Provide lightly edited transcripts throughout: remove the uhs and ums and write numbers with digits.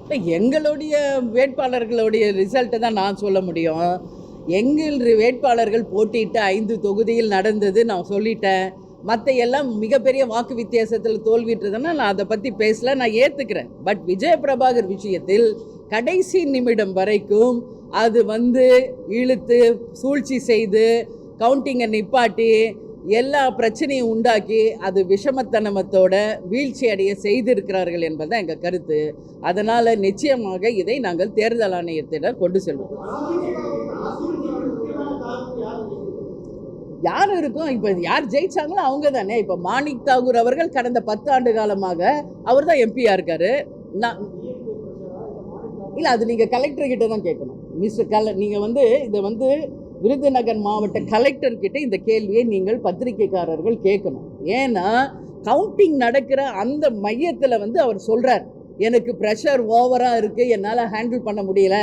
இல்லை, எங்களுடைய வேட்பாளர்களுடைய ரிசல்ட்டை தான் நான் சொல்ல முடியும். எங்கள் வேட்பாளர்கள் போட்டியிட்ட 5 தொகுதியில் நடந்தது நான் சொல்லிட்டேன். மற்ற எல்லாம் மிகப்பெரிய வாக்கு வித்தியாசத்தில் தோல்விட்டுறதுன்னா நான் அதை பற்றி பேசல, நான் ஏற்றுக்கிறேன். பட் விஜய பிரபாகர் விஷயத்தில் கடைசி நிமிடம் வரைக்கும் அது இழுத்து சூழ்ச்சி செய்து கவுண்டிங்கை நிப்பாட்டி எல்லா பிரச்சனையும் உண்டாக்கி அது விஷமத்தனமத்தோட வீழ்ச்சி அடைய செய்திருக்கிறார்கள் என்பதுதான் எங்கள் கருத்து. அதனால் நிச்சயமாக இதை நாங்கள் தேர்தல் ஆணையத்திடம் கொண்டு செல்வோம். யார் இருக்கும், இப்போ யார் ஜெயிச்சாங்களோ அவங்க தானே. இப்போ மாணிக் தாகூர் அவர்கள் கடந்த 10 ஆண்டு காலமாக அவர் தான் எம்பியாக இருக்கார். நான் இல்லை, அது நீங்கள் கலெக்டர்கிட்ட தான் கேட்கணும். நீங்கள் இதை விருதுநகர் மாவட்ட கலெக்டர்கிட்ட இந்த கேள்வியை நீங்கள் பத்திரிகைக்காரர்கள் கேட்கணும். ஏன்னா கவுண்டிங் நடக்கிற அந்த மையத்தில் அவர் சொல்கிறார், எனக்கு ப்ரெஷர் ஓவராக இருக்குது, என்னால் ஹேண்டில் பண்ண முடியல,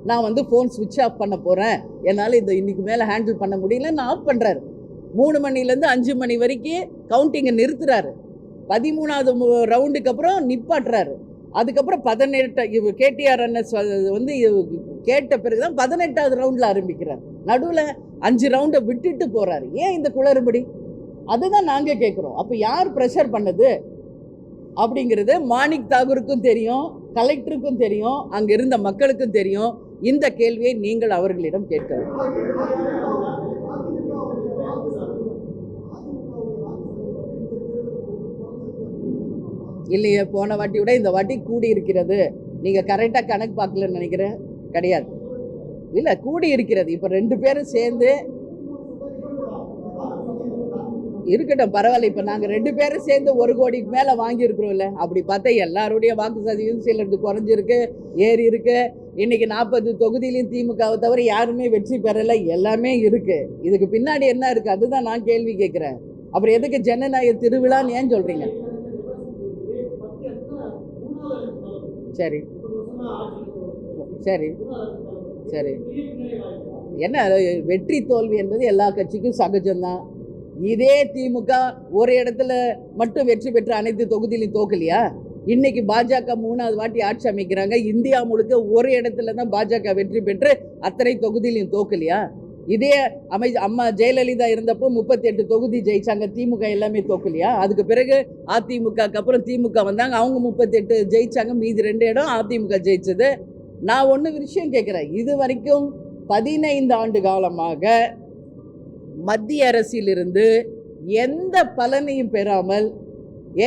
நான் ஃபோன் சுவிட்ச் ஆஃப் பண்ண போகிறேன், என்னால் இன்னைக்கு மேலே ஹேண்டில் பண்ண முடியலன்னு ஆஃப் பண்ணுறாரு. 3 மணிலேருந்து 5 மணி வரைக்கும் கவுண்டிங்கை நிறுத்துறாரு. 13வது ரவுண்டுக்கு அப்புறம் நிப்பாட்டுறாரு. அதுக்கப்புறம் 18 கேடிஆர் அண்ணஸ் கேட்ட பிறகு தான் 18வது ரவுண்டில் ஆரம்பிக்கிறார். நடுவில் 5 ரவுண்டை விட்டுட்டு போகிறாரு. ஏன் இந்த குளறுபடி? அதுதான் நாங்கள் கேட்குறோம். அப்போ யார் ப்ரெஷர் பண்ணது அப்படிங்கிறது மாணிக் தாகூருக்கும் தெரியும், கலெக்டருக்கும் தெரியும், அங்கே இருந்த மக்களுக்கும் தெரியும். இந்த கேள்வியை நீங்கள் அவர்களிடம் கேட்கணும். இல்லையே, போன வாட்டி விட இந்த வாட்டி கூடி இருக்கிறது. நீங்கள் கரெக்டாக கணக்கு பார்க்கலன்னு நினைக்கிறேன். கிடையாது, இல்லை, கூடி இருக்கிறது. இப்போ 2 பேரும் சேர்ந்து இருக்கட்டும், பரவாயில்ல. இப்போ நாங்கள் 2 பேரும் சேர்ந்து 1 கோடிக்கு மேலே வாங்கியிருக்கிறோம்ல. அப்படி பார்த்தா எல்லாருடைய வாக்கு சதவீதம் சிலருக்கு குறைஞ்சிருக்கு, ஏறி இருக்கு. இன்னைக்கு 40 தொகுதியிலையும் திமுகவை தவிர யாருமே வெற்றி பெறலை. எல்லாமே இருக்கு. இதுக்கு பின்னாடி என்ன இருக்கு? அதுதான் நான் கேள்வி கேட்குறேன். அப்புறம் எதுக்கு ஜனநாயக திருவிழான்னு ஏன் சொல்றீங்க? சரி சரி சரி, என்ன வெற்றி தோல்வி என்பது எல்லா கட்சிக்கும் சகஜம்தான். இதே திமுக ஒரு இடத்துல மட்டும் வெற்றி பெற்று அனைத்து தொகுதியிலையும் தோக்கலையா? இன்னைக்கு பாஜக 3வது வாட்டி ஆட்சி அமைக்கிறாங்க. இந்தியா முழுக்க ஒரு இடத்துல தான் பாஜக வெற்றி பெற்று அத்தனை தொகுதியிலையும் தோக்கலையா? இதே அம்மா ஜெயலலிதா இருந்தப்போ 38 தொகுதி ஜெயிச்சாங்க. திமுக எல்லாமே தோக்கலையா? அதுக்கு பிறகு அதிமுகக்கு அப்புறம் திமுக வந்தாங்க, அவங்க 38 ஜெயிச்சாங்க, மீதி 2 இடம் அதிமுக ஜெயிச்சது. நான் ஒன்று விஷயம் கேட்குறேன். இது வரைக்கும் 15 ஆண்டு காலமாக மத்திய அரசிலிருந்து எந்த பலனையும் பெறாமல்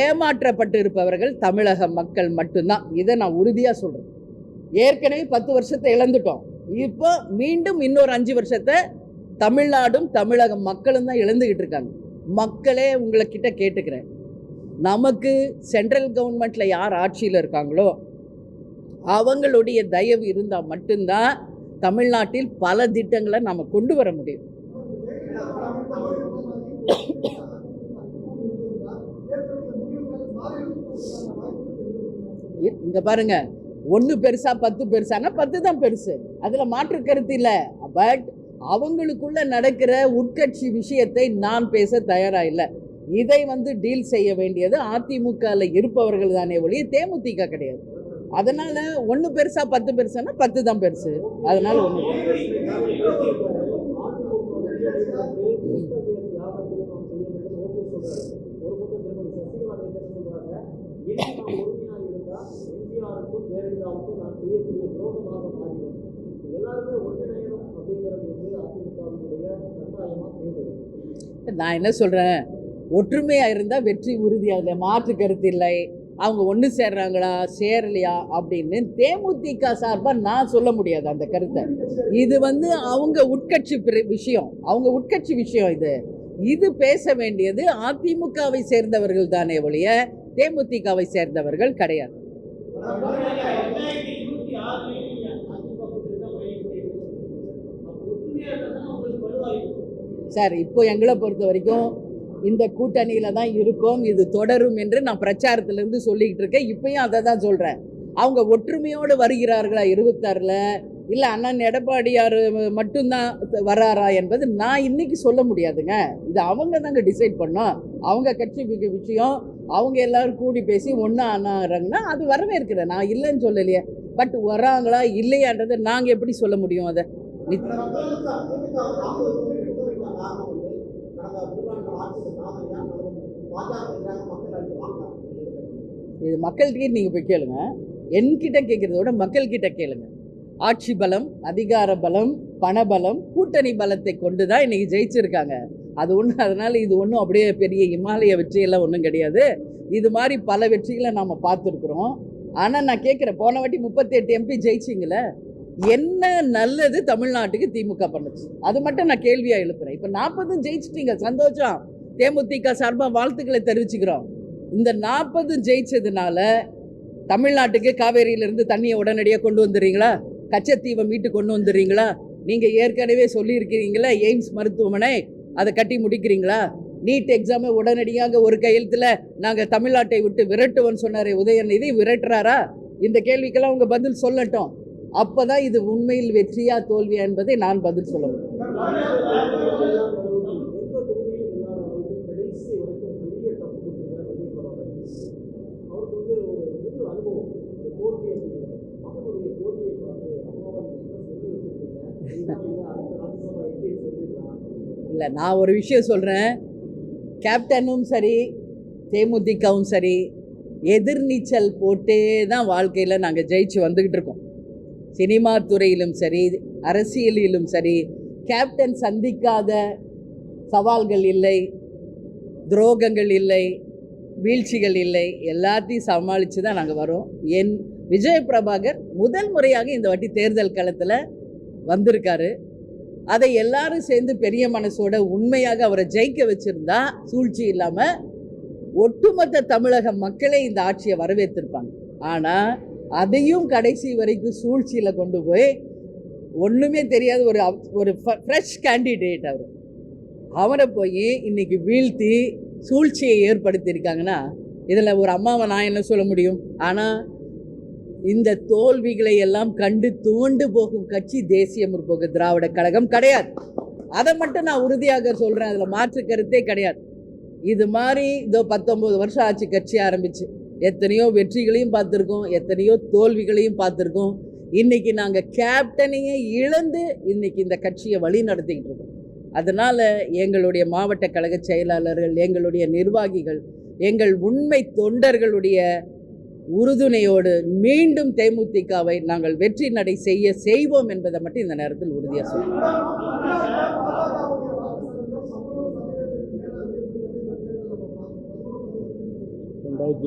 ஏமாற்றப்பட்டு இருப்பவர்கள் தமிழக மக்கள் மட்டும்தான். இதை நான் உறுதியாக சொல்கிறேன். ஏற்கனவே 10 வருஷத்தை இழந்துட்டோம். இப்போ மீண்டும் இன்னொரு 5 வருஷத்தை தமிழ்நாடும் தமிழக மக்களும் தான் இழந்துக்கிட்டு இருக்காங்க. மக்களே உங்கள்கிட்ட கேட்டுக்கிறேன், நமக்கு சென்ட்ரல் கவர்மெண்ட்டில் யார் ஆட்சியில் இருக்காங்களோ அவங்களுடைய தயவு இருந்தால் மட்டும்தான் தமிழ்நாட்டில் பல திட்டங்களை நாம் கொண்டு வர முடியும். இங்க பாருங்க, 1 பெருசா 10 பெருசானா 10 தான் பெருசு, அதுல மாற்று கருத்து இல்லை. பட் அவங்களுக்குள்ள நடக்கிற உட்கட்சி விஷயத்தை நான் பேச தயாரா இல்லை. இதை டீல் செய்ய வேண்டியது அதிமுகவில் இருப்பவர்கள் தானே ஒழிய தேமுதிக கிடையாது. அதனால 1 பெருசா 10 பெருசானா 10 தான் பெருசு. அதனால ஒன்று நான் என்ன சொல்றேன், ஒற்றுமையா இருந்தா வெற்றி உறுதியாக, மாற்று கருத்து இல்லை. அவங்க ஒன்று சேர்றாங்களா சேரலையா அப்படின்னு தேமுதிக சார்பாக நான் சொல்ல முடியாது அந்த கருத்தை. இது அவங்க உட்கட்சி விஷயம், அவங்க உட்கட்சி விஷயம். இது பேச வேண்டியது அதிமுகவை சேர்ந்தவர்கள் தானே ஒழிய தேமுதிகவை சேர்ந்தவர்கள் கிடையாது. சார், இப்போ எங்களை பொறுத்த வரைக்கும் இந்த கூட்டணியில் தான் இருக்கும், இது தொடரும் என்று நான் பிரச்சாரத்திலேருந்து சொல்லிக்கிட்டு இருக்கேன். இப்பயும் அதை தான் சொல்கிறேன். அவங்க ஒற்றுமையோடு வருகிறார்களா 26ல், இல்லை அண்ணன் எடப்பாடியார் மட்டும்தான் வராரா என்பது நான் இன்னைக்கு சொல்ல முடியாதுங்க. இது அவங்க தாங்க டிசைட் பண்ணோம். அவங்க கட்சி விஷயம், அவங்க எல்லாரும் கூடி பேசி ஒன்றா ஆனாங்கன்னா அது வரவேற்கிறேன், நான் இல்லைன்னு சொல்லலையே. பட் வராங்களா இல்லையான்றதை நாங்கள் எப்படி சொல்ல முடியும்? அதை இது மக்கள்கிட்ட நீங்கள் போய் கேளுங்க. என்கிட்ட கேட்குறத விட மக்கள்கிட்ட கேளுங்க. ஆட்சி பலம், அதிகார பலம், பணபலம், கூட்டணி பலத்தை கொண்டு தான் இன்றைக்கி ஜெயிச்சிருக்காங்க. அது ஒன்று. அதனால் இது ஒன்றும் அப்படியே பெரிய இமாலய வெற்றியெல்லாம் ஒன்றும் கிடையாது. இது மாதிரி பல வெற்றிகளை நாம் பார்த்துருக்குறோம். ஆனால் நான் கேட்குறேன், போன வாட்டி 38 MP ஜெயிச்சிங்களே, என்ன நல்லது தமிழ்நாட்டுக்கு திமுக பண்ணுச்சு? அது மட்டும் நான் கேள்வியாக எழுப்புறேன். இப்போ 40 ஜெயிச்சிட்டீங்க, சந்தோஷம். தேமுதிக சார்பாக வாழ்த்துக்களை தெரிவிச்சுக்கிறோம். இந்த 40 ஜெயிச்சதுனால தமிழ்நாட்டுக்கு காவேரியிலிருந்து தண்ணியை உடனடியாக கொண்டு வந்துடுறீங்களா? கச்சத்தீவை மீட்டு கொண்டு வந்துடுறீங்களா? நீங்கள் ஏற்கனவே சொல்லியிருக்கிறீங்களா எய்ம்ஸ் மருத்துவமனை, அதை கட்டி முடிக்கிறீங்களா? நீட் எக்ஸாமை உடனடியாக ஒரு கையெழுத்தில் நாங்கள் தமிழ்நாட்டை விட்டு விரட்டுவோன்னு சொன்னார் உதயநிதி, விரட்டுறாரா? இந்த கேள்விக்கெல்லாம் உங்கள் பதில் சொல்லட்டும். அப்போ தான் இது உண்மையில் வெற்றியா தோல்வியா என்பதை நான் பதில் சொல்ல முடியும். இல்லை, நான் ஒரு விஷயம் சொல்கிறேன். கேப்டனும் சரி, தேமுதிகவும் சரி, எதிர்நீச்சல் போட்டே தான் வாழ்க்கையில் நாங்கள் ஜெயிச்சு வந்துக்கிட்டு இருக்கோம். சினிமா துறையிலும் சரி, அரசியலிலும் சரி, கேப்டன் சந்திக்காத சவால்கள் இல்லை, துரோகங்கள் இல்லை, வீழ்ச்சிகள் இல்லை. எல்லாத்தையும் சமாளித்து தான் நாங்கள் வரோம். என் விஜய் பிரபாகர் முதல் முறையாக இந்த வாட்டி தேர்தல் களத்தில் வந்திருக்காரு. அதை எல்லாரும் சேர்ந்து பெரிய மனசோட உண்மையாக அவரை ஜெயிக்க வச்சுருந்தா, சூழ்ச்சி இல்லாமல் ஒட்டுமொத்த தமிழக மக்களே இந்த ஆட்சியை வரவேற்றிருப்பாங்க. ஆனால் அதையும் கடைசி வரைக்கும் சூழ்ச்சியில் கொண்டு போய் ஒன்றுமே தெரியாத ஒரு ஃப்ரெஷ் கேண்டிடேட் அவரை போய் இன்றைக்கி வீழ்த்தி சூழ்ச்சியை ஏற்படுத்தியிருக்காங்கன்னா, இதில் ஒரு அம்மாவை நான் என்ன சொல்ல முடியும்? ஆனால் இந்த தோல்விகளை எல்லாம் கண்டு துவண்டு போகும் கட்சி தேசிய முற்போக்கு திராவிட கழகம் கிடையாது. அதை மட்டும் நான் உறுதியாக சொல்கிறேன். அதில் மாற்று கருத்தே கிடையாது. இது மாதிரி இதோ 19 வருஷம் ஆச்சு கட்சி ஆரம்பித்து. எத்தனையோ வெற்றிகளையும் பார்த்துருக்கோம், எத்தனையோ தோல்விகளையும் பார்த்துருக்கோம். இன்றைக்கி நாங்கள் கேப்டனையே இழந்து இன்றைக்கி இந்த கட்சியை வழி நடத்திக்கிட்டு இருக்கோம். அதனால் எங்களுடைய மாவட்ட கழக செயலாளர்கள், எங்களுடைய நிர்வாகிகள், எங்கள் உண்மை தொண்டர்களுடைய உறுதுணையோடு மீண்டும் தேமுதிகவை நாங்கள் வெற்றி நடை செய்வோம் என்பதை மட்டும் இந்த நேரத்தில் உறுதியாக சொல்லுவோம்.